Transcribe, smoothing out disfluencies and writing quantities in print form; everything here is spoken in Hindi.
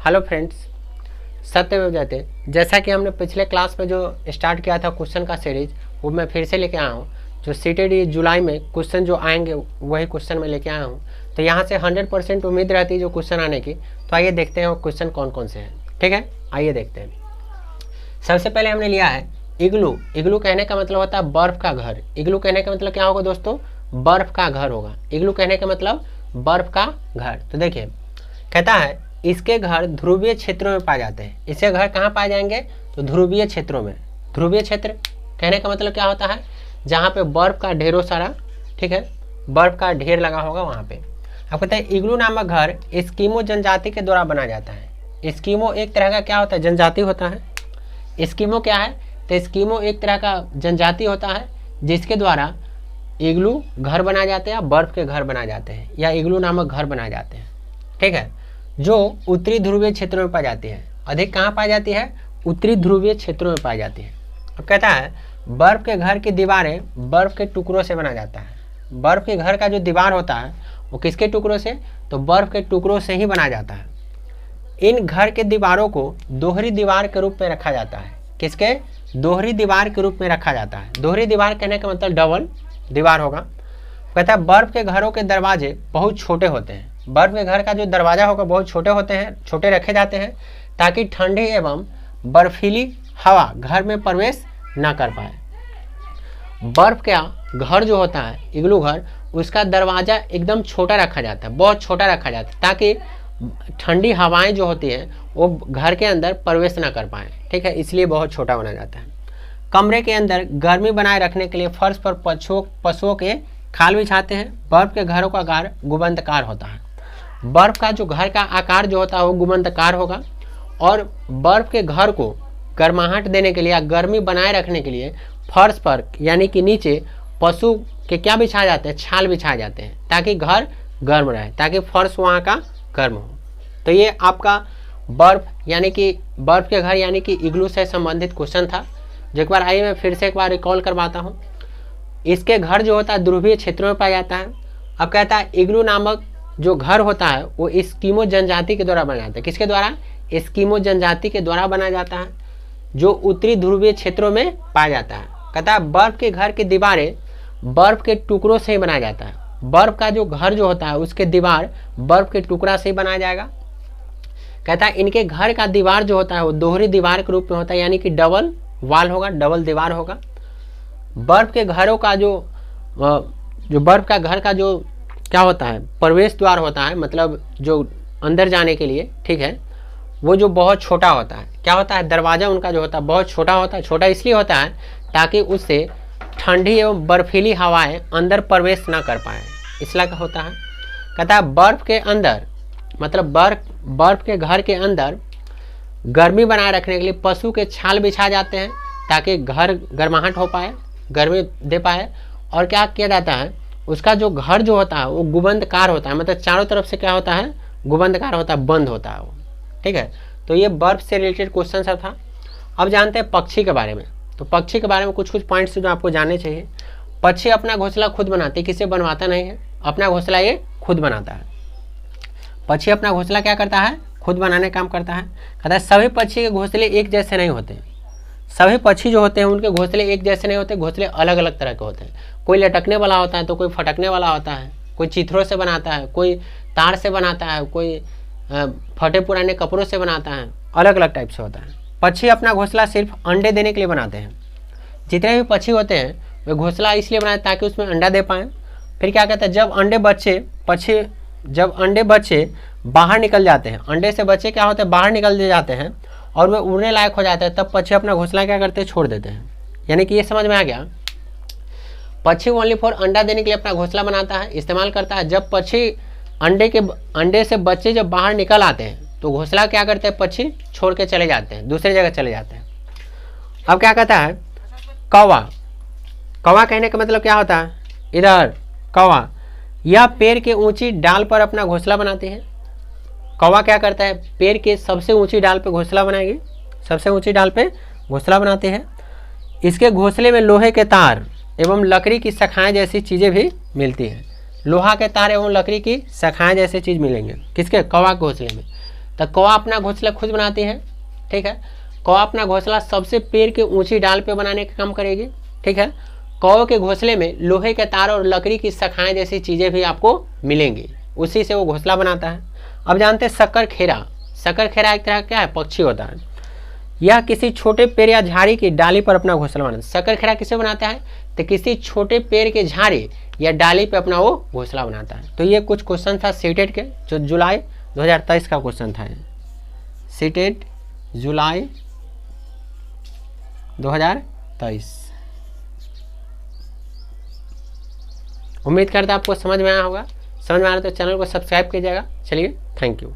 हेलो फ्रेंड्स, सत्यमेव जयते। जैसा कि हमने पिछले क्लास में जो स्टार्ट किया था क्वेश्चन का सीरीज, वो मैं फिर से लेके आया हूँ। जो सीटेड जुलाई में क्वेश्चन जो आएंगे वही क्वेश्चन मैं लेके आया हूँ। तो यहाँ से 100% उम्मीद रहती है जो क्वेश्चन आने की। तो आइए देखते हैं वो क्वेश्चन कौन कौन से हैं। ठीक है, आइए देखते हैं। सबसे पहले हमने लिया है इग्लू। इग्लू कहने का मतलब होता है बर्फ का घर। इग्लू कहने का मतलब क्या होगा दोस्तों? बर्फ का घर होगा। इग्लू कहने का मतलब बर्फ का घर। तो देखिए, कहता है इसके घर ध्रुवीय क्षेत्रों में पाए जाते हैं। इसके घर कहाँ पाए जाएंगे? तो ध्रुवीय क्षेत्रों में। ध्रुवीय क्षेत्र कहने का मतलब क्या होता है? जहाँ पे बर्फ का ढेरों सारा, ठीक है, बर्फ का ढेर लगा होगा वहाँ पे। अब कहते हैं इग्लू नामक घर एस्किमो जनजाति के द्वारा बनाया जाता है। एस्किमो एक तरह का क्या होता है? जनजाति होता है। एस्किमो क्या है? तो एस्किमो एक तरह का जनजाति होता है जिसके द्वारा इग्लू घर बनाए जाते हैं, बर्फ के घर बनाए जाते हैं, या इग्लू नामक घर बनाए जाते हैं। ठीक है, जो उत्तरी ध्रुवीय क्षेत्रों में पाई जाती है। अधिक कहाँ पाई जाती है? उत्तरी ध्रुवीय क्षेत्रों में पाई जाती है। अब कहता है बर्फ के घर की दीवारें बर्फ के टुकड़ों से बना जाता है। बर्फ के घर का जो दीवार होता है वो किसके टुकड़ों से? तो बर्फ के टुकड़ों से ही बनाया जाता है। इन घर के दीवारों को दोहरी दीवार के रूप में रखा जाता है। किसके? दोहरी दीवार के रूप में रखा जाता है। दोहरी दीवार कहने का मतलब डबल दीवार होगा। कहता है बर्फ के घरों के दरवाजे बहुत छोटे होते हैं। बर्फ के घर का जो दरवाजा होगा बहुत छोटे होते हैं, छोटे रखे जाते हैं ताकि ठंडी एवं बर्फीली हवा घर में प्रवेश न कर पाए। बर्फ का घर जो होता है, इग्लू घर, उसका दरवाजा एकदम छोटा रखा जाता है, बहुत छोटा रखा जाता है ताकि ठंडी हवाएं जो होती हैं वो घर के अंदर प्रवेश ना कर पाए। ठीक है, इसलिए बहुत छोटा बना जाता है। कमरे के अंदर गर्मी बनाए रखने के लिए फर्श पर पशुओं के खाल बिछाते हैं। बर्फ के घरों का आकार गुंबदकार होता है। बर्फ का जो घर का आकार जो होता है वो गुंबदकार होगा। और बर्फ के घर को गर्माहट देने के लिए या गर्मी बनाए रखने के लिए फर्श पर यानी कि नीचे पशु के क्या बिछाए जाते हैं? छाल बिछाए जाते हैं ताकि घर गर्म रहे, ताकि फर्श वहाँ का गर्म हो। तो ये आपका बर्फ यानी कि बर्फ के घर यानी कि इग्लू से संबंधित क्वेश्चन था, जो एक बार आइए मैं फिर से एक बार रिकॉल करवाता हूँ। इसके घर जो होता है ध्रुवीय क्षेत्रों में पाया जाता है। अब कहता है इग्लू नामक जो घर होता है वो एस्किमो जनजाति के द्वारा बनाया जाता है। किसके द्वारा? एस्किमो जनजाति के द्वारा बनाया जाता है, जो उत्तरी ध्रुवीय क्षेत्रों में पाया जाता है। कहता है बर्फ के घर की दीवारें बर्फ के टुकड़ों से ही बनाया जाता है। बर्फ का जो घर जो होता है उसके दीवार बर्फ के टुकड़ा से ही बनाया जाएगा। कहता है इनके घर का दीवार जो होता है वो दोहरी दीवार के रूप में होता है, यानी कि डबल वाल होगा, डबल दीवार होगा। बर्फ के घरों का जो बर्फ का घर का जो क्या होता है? प्रवेश द्वार होता है, मतलब जो अंदर जाने के लिए, ठीक है, वो जो बहुत छोटा होता है। क्या होता है? दरवाजा उनका जो होता है बहुत छोटा होता है। छोटा इसलिए होता है ताकि उससे ठंडी एवं बर्फीली हवाएं अंदर प्रवेश ना कर पाए, इसलिए क्या होता है। कहता है बर्फ के अंदर मतलब बर्फ के घर के अंदर गर्मी बनाए रखने के लिए पशु के छाल बिछा जाते हैं ताकि घर गर्माहट हो पाए, गर्मी दे पाए। और क्या किया जाता है? उसका जो घर जो होता है वो गुंबदकार होता है, मतलब चारों तरफ से क्या होता है? गुंबदकार होता है, बंद होता है वो। ठीक है, तो ये बर्फ से रिलेटेड क्वेश्चन सब था। अब जानते हैं पक्षी के बारे में। तो पक्षी के बारे में कुछ पॉइंट्स जो आपको जानने चाहिए। पक्षी अपना घोंसला खुद बनाते हैं, किसी बनवाता नहीं है। अपना घोंसला ये खुद बनाता है। पक्षी अपना घोंसला क्या करता है? खुद बनाने का काम करता है। कहता है सभी पक्षी के घोंसले एक जैसे नहीं होते। सभी पक्षी जो होते हैं उनके घोंसले एक जैसे नहीं होते, घोंसले अलग अलग तरह के होते हैं। कोई लटकने वाला होता है तो कोई फटकने वाला होता है, कोई चिथड़ों से बनाता है, कोई तार से बनाता है, कोई फटे पुराने कपड़ों से बनाता है, अलग अलग टाइप से होता है। पक्षी अपना घोंसला सिर्फ अंडे देने के लिए बनाते हैं। जितने भी पक्षी होते हैं वे घोंसला इसलिए बनाते हैं ताकि उसमें अंडा दे पाएँ। फिर क्या कहते हैं? जब अंडे बच्चे बाहर निकल जाते हैं, अंडे से बच्चे क्या होते हैं? बाहर निकल जाते हैं और वे उड़ने लायक हो जाते हैं, तब पक्षी अपना घोंसला क्या करते हैं? छोड़ देते हैं। यानी कि ये समझ में आ गया, पक्षी ओनली फॉर अंडा देने के लिए अपना घोंसला बनाता है, इस्तेमाल करता है। जब पक्षी अंडे से बच्चे जब बाहर निकल आते हैं तो घोंसला क्या करते हैं? पक्षी छोड़ के चले जाते हैं, दूसरी जगह चले जाते हैं। अब क्या कहता है? कौवा। कौवा कहने का मतलब क्या होता है? इधर कौवा, यह पेड़ के ऊंची डाल पर अपना घोंसला बनाती है। कौवा क्या करता है? पेड़ के सबसे ऊंची डाल पे घोंसला बनाएगी, सबसे ऊंची डाल पे घोंसला बनाती है। इसके घोंसले में लोहे के तार एवं लकड़ी की शाखाएं जैसी चीज़ें भी मिलती हैं। लोहा के तार एवं लकड़ी की शाखाएं जैसे चीज़ मिलेंगे किसके? कौवा के घोंसले में। तो कौवा अपना घोंसला खुद बनाती है, ठीक है। कौवा अपना घोंसला सबसे पेड़ के ऊंची डाल पे बनाने का काम करेगी, ठीक है। कौवे के घोंसले में लोहे के तार और लकड़ी की शाखाएं जैसी चीजें भी आपको मिलेंगी, उसी से वो घोंसला बनाता है। अब जानते हैं शक्कर खेरा। शक्कर खेरा एक तरह का क्या है, पक्षी होता है। यह किसी छोटे पेड़ या झाड़ी की डाली पर अपना घोंसला बनाता है। शक्कर खेरा किसे बनाता है, तो किसी छोटे पेड़ के झाड़ी या डाली पे अपना वो घोंसला बनाता है। तो ये कुछ क्वेश्चन था सीटेट के, जो जुलाई 2023 का क्वेश्चन था। सीटेट जुलाई 2023। उम्मीद करता है आपको समझ में आया होगा। समझ में आ रहा तो चैनल को सब्सक्राइब कीजिएगा। चलिए, थैंक यू।